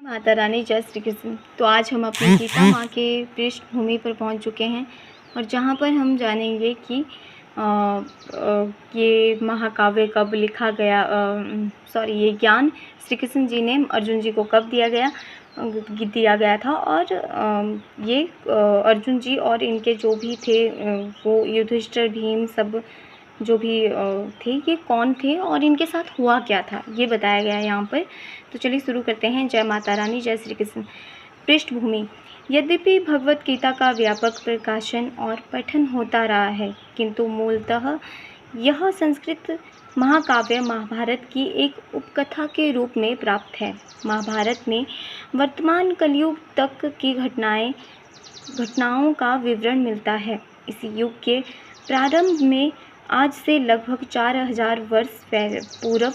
माता रानी जय श्री कृष्ण। तो आज हम अपनी गीता माँ के पृष्ठभूमि पर पहुँच चुके हैं और जहाँ पर हम जानेंगे कि ये महाकाव्य कब लिखा गया, ये ज्ञान श्री कृष्ण जी ने अर्जुन जी को कब दिया गया था और ये अर्जुन जी और इनके जो भी थे वो युधिष्ठिर भीम सब जो भी थे ये कौन थे और इनके साथ हुआ क्या था ये बताया गया है यहाँ पर। तो चलिए शुरू करते हैं। जय माता रानी जय श्री कृष्ण। पृष्ठभूमि। यद्यपि भगवत गीता का व्यापक प्रकाशन और पठन होता रहा है किंतु मूलतः यह संस्कृत महाकाव्य महाभारत की एक उपकथा के रूप में प्राप्त है। महाभारत में वर्तमान कलयुग तक की घटनाओं का विवरण मिलता है। इस युग के प्रारंभ में आज से लगभग 4000 वर्ष पूर्व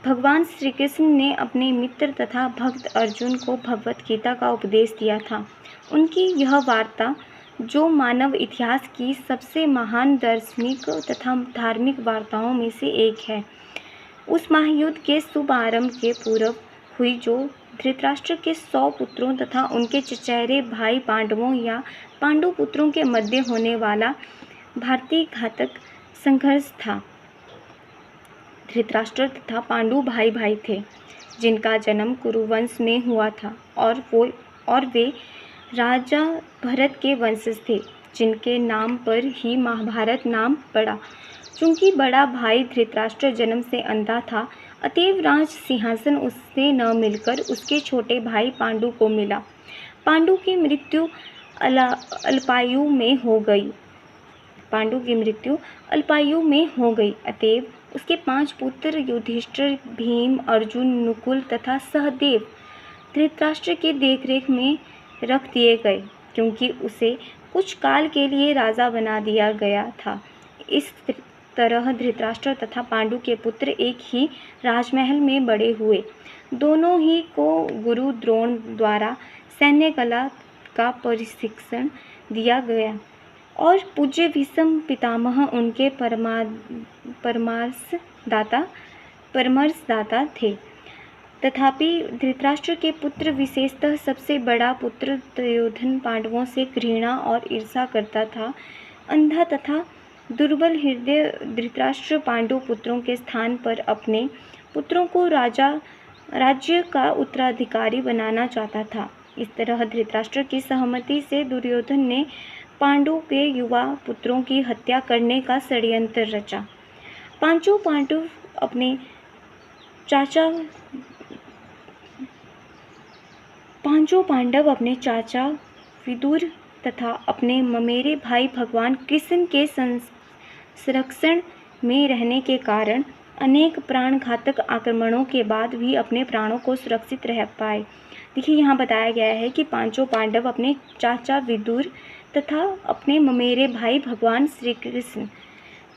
भगवान श्री कृष्ण ने अपने मित्र तथा भक्त अर्जुन को भगवत गीता का उपदेश दिया था। उनकी यह वार्ता जो मानव इतिहास की सबसे महान दार्शनिक तथा धार्मिक वार्ताओं में से एक है, उस महायुद्ध के शुभ आरंभ के पूर्व हुई, जो धृतराष्ट्र के 100 पुत्रों तथा उनके चचेरे भाई पांडवों या पांडु पुत्रों के मध्य होने वाला भारतीय घातक संघर्ष था। धृतराष्ट्र तथा पांडु भाई थे जिनका जन्म कुरुवंश में हुआ था और वे राजा भरत के वंशज थे, जिनके नाम पर ही महाभारत नाम पड़ा। चूंकि बड़ा भाई धृतराष्ट्र जन्म से अंधा था, अतएव राज सिंहासन उससे न मिलकर उसके छोटे भाई पांडु को मिला। पांडु की मृत्यु अल्पायु में हो गई। अतएव उसके 5 पुत्र युधिष्ठिर, भीम, अर्जुन, नकुल तथा सहदेव धृतराष्ट्र के देखरेख में रख दिए गए, क्योंकि उसे कुछ काल के लिए राजा बना दिया गया था। इस तरह धृतराष्ट्र तथा पांडु के पुत्र एक ही राजमहल में बड़े हुए। दोनों ही को गुरु द्रोण द्वारा सैन्य कला का प्रशिक्षण दिया गया और पूज्य भीष्म पितामह उनके परामर्शदाता थे। तथापि धृतराष्ट्र के पुत्र, विशेषतः सबसे बड़ा पुत्र दुर्योधन, पांडवों से घृणा और ईर्ष्या करता था। अंधा तथा दुर्बल हृदय धृतराष्ट्र पांडु पुत्रों के स्थान पर अपने पुत्रों को राज्य का उत्तराधिकारी बनाना चाहता था। इस तरह धृतराष्ट्र की सहमति से दुर्योधन ने पांडु के युवा पुत्रों की हत्या करने का षड्यंत्र रचा। पांचों पांडव अपने चाचा विदुर तथा अपने ममेरे भाई भगवान कृष्ण के संरक्षण में रहने के कारण अनेक प्राणघातक आक्रमणों के बाद भी अपने प्राणों को सुरक्षित रह पाए। देखिए, यहाँ बताया गया है कि पांचों पांडव अपने चाचा विदुर तथा अपने ममेरे भाई भगवान श्री कृष्ण,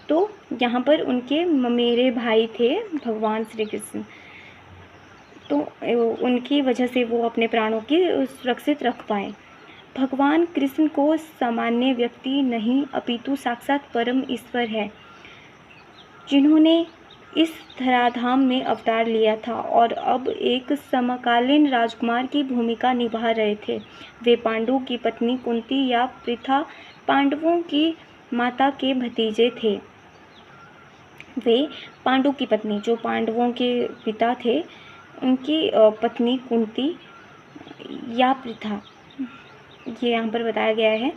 तो यहाँ पर उनके ममेरे भाई थे भगवान श्री कृष्ण, तो उनकी वजह से वो अपने प्राणों की सुरक्षित रख पाए। भगवान कृष्ण को सामान्य व्यक्ति नहीं अपितु साक्षात परम ईश्वर है, जिन्होंने इस धराधाम में अवतार लिया था और अब एक समकालीन राजकुमार की भूमिका निभा रहे थे। वे पांडु की पत्नी कुंती या पृथा, पांडवों की माता के भतीजे थे। वे पांडु की पत्नी, जो पांडवों के पिता थे, उनकी पत्नी कुंती या पृथा, ये यहाँ पर बताया गया है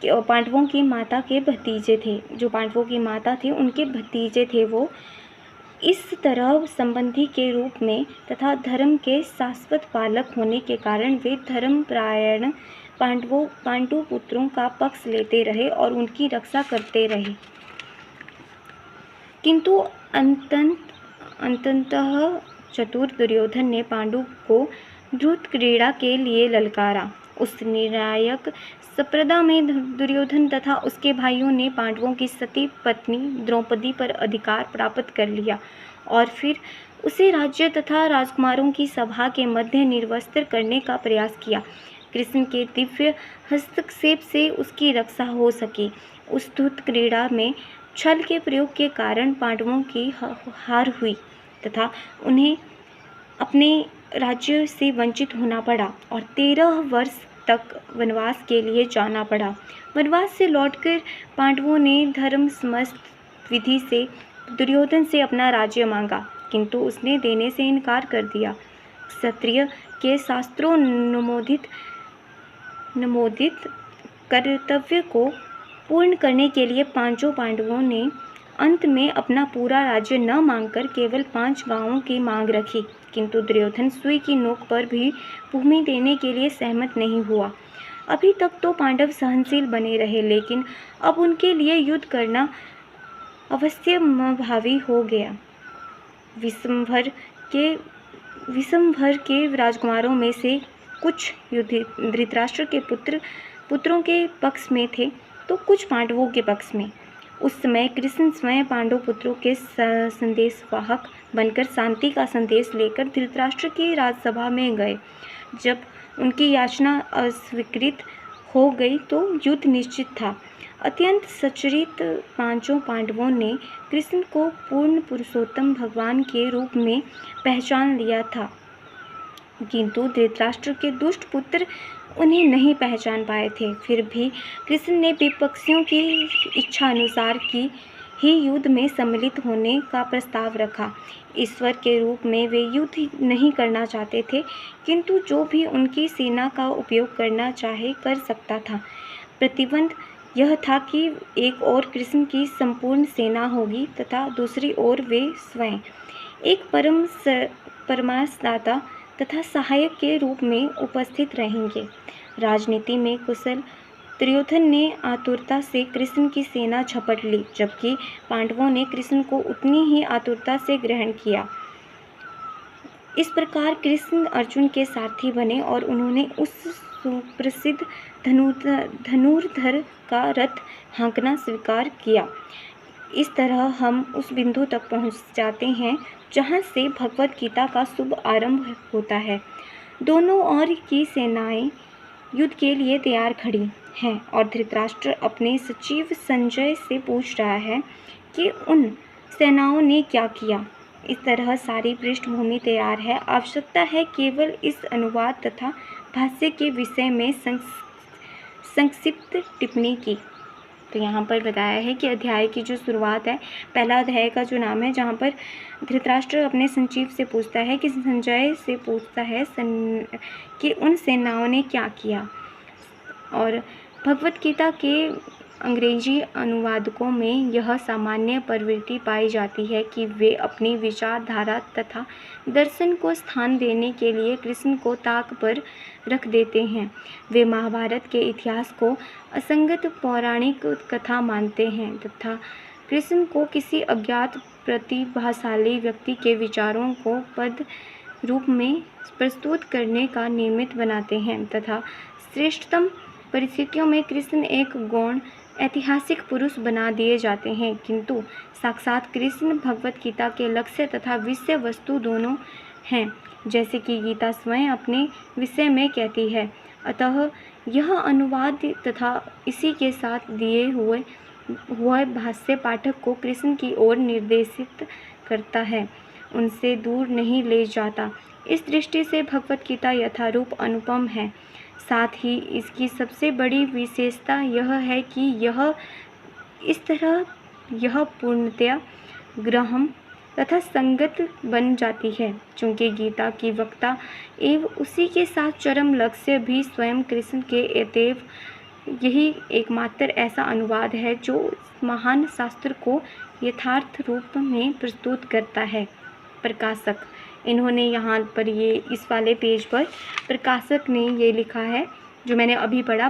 कि पांडवों की माता के भतीजे थे। जो पांडवों की माता थी उनके भतीजे थे वो। इस तरह संबंधी के रूप में तथा धर्म के शाश्वत पालक होने के कारण वे धर्मपरायण पांडु पुत्रों का पक्ष लेते रहे और उनकी रक्षा करते रहे। किंतु अंततः चतुर दुर्योधन ने पांडु को द्रुत क्रीड़ा के लिए ललकारा। उस निर्णायक स्पर्धा में दुर्योधन तथा उसके भाइयों ने पांडवों की सती पत्नी द्रौपदी पर अधिकार प्राप्त कर लिया और फिर उसे राज्य तथा राजकुमारों की सभा के मध्य निर्वस्त्र करने का प्रयास किया। कृष्ण के दिव्य हस्तक्षेप से उसकी रक्षा हो सकी। उस द्रुत क्रीड़ा में छल के प्रयोग के कारण पांडवों की हार हुई तथा उन्हें अपने राज्य से वंचित होना पड़ा और 13 वर्ष तक वनवास के लिए जाना पड़ा। वनवास से लौटकर पांडवों ने धर्मसम्मत विधि से दुर्योधन से अपना राज्य मांगा, किंतु उसने देने से इनकार कर दिया। क्षत्रिय के शास्त्रों नमोदित कर्तव्य को पूर्ण करने के लिए पांचों पांडवों ने अंत में अपना पूरा राज्य न मांगकर केवल 5 गांवों की मांग रखी, किंतु दुर्योधन सुई की नोक पर भी भूमि देने के लिए सहमत नहीं हुआ। अभी तक तो पांडव सहनशील बने रहे, लेकिन अब उनके लिए युद्ध करना अवश्यम्भावी हो गया। विषमभर के राजकुमारों में से कुछ धृतराष्ट्र के पुत्रों के पक्ष में थे तो कुछ पांडवों के पक्ष में। उस समय कृष्ण स्वयं पांडव पुत्रों के संदेशवाहक बनकर शांति का संदेश लेकर धृतराष्ट्र की राजसभा में गए। जब उनकी याचना अस्वीकृत हो गई तो युद्ध निश्चित था। अत्यंत सचरित पांचों पांडवों ने कृष्ण को पूर्ण पुरुषोत्तम भगवान के रूप में पहचान लिया था, किंतु धृतराष्ट्र के दुष्ट पुत्र उन्हें नहीं पहचान पाए थे। फिर भी कृष्ण ने विपक्षियों की इच्छा अनुसार ही युद्ध में सम्मिलित होने का प्रस्ताव रखा। ईश्वर के रूप में वे युद्ध नहीं करना चाहते थे, किंतु जो भी उनकी सेना का उपयोग करना चाहे कर सकता था। प्रतिबंध यह था कि एक ओर कृष्ण की संपूर्ण सेना होगी तथा दूसरी ओर वे स्वयं एक परामर्शदाता तथा सहायक के रूप में उपस्थित रहेंगे। राजनीति में कुशल दुर्योधन ने आतुरता से कृष्ण की सेना झपट ली, जबकि पांडवों ने कृष्ण को उतनी ही आतुरता से ग्रहण किया। इस प्रकार कृष्ण अर्जुन के सारथी बने और उन्होंने उस सुप्रसिद्ध धनुर्धर का रथ हाँकना स्वीकार किया। इस तरह हम उस बिंदु तक पहुँच जाते हैं जहाँ से भगवत गीता का शुभ आरंभ होता है। दोनों ओर की सेनाएं युद्ध के लिए तैयार खड़ी हैं और धृतराष्ट्र अपने सचिव संजय से पूछ रहा है कि उन सेनाओं ने क्या किया। इस तरह सारी पृष्ठभूमि तैयार है। आवश्यकता है केवल इस अनुवाद तथा भाष्य के विषय में संक्षिप्त टिप्पणी की। तो यहाँ पर बताया है कि अध्याय की जो शुरुआत है, पहला अध्याय का जो नाम है, जहाँ पर धृतराष्ट्र अपने संजीव से पूछता है कि संजय से पूछता है कि उन सेनाओं ने क्या किया। और भगवत गीता के अंग्रेजी अनुवादकों में यह सामान्य प्रवृत्ति पाई जाती है कि वे अपनी विचारधारा तथा दर्शन को स्थान देने के लिए कृष्ण को ताक पर रख देते हैं। वे महाभारत के इतिहास को असंगत पौराणिक कथा मानते हैं तथा कृष्ण को किसी अज्ञात प्रतिभाशाली व्यक्ति के विचारों को पद रूप में प्रस्तुत करने का निमित्त बनाते हैं तथा श्रेष्ठतम परिस्थितियों में कृष्ण एक गौण ऐतिहासिक पुरुष बना दिए जाते हैं, किंतु साक्षात कृष्ण भगवत गीता के लक्ष्य तथा विषय वस्तु दोनों हैं, जैसे कि गीता स्वयं अपने विषय में कहती है। अतः यह अनुवाद तथा इसी के साथ दिए हुए भाष्य पाठक को कृष्ण की ओर निर्देशित करता है, उनसे दूर नहीं ले जाता। इस दृष्टि से भगवत गीता यथारूप अनुपम है। साथ ही इसकी सबसे बड़ी विशेषता यह है कि यह पूर्णतया ग्रहण तथा संगत बन जाती है, चूँकि गीता की वक्ता एवं उसी के साथ चरम लक्ष्य भी स्वयं कृष्ण के अतएव यही एकमात्र ऐसा अनुवाद है जो महान शास्त्र को यथार्थ रूप में प्रस्तुत करता है। प्रकाशक, इन्होंने यहाँ पर ये इस वाले पेज पर प्रकाशक ने ये लिखा है जो मैंने अभी पढ़ा।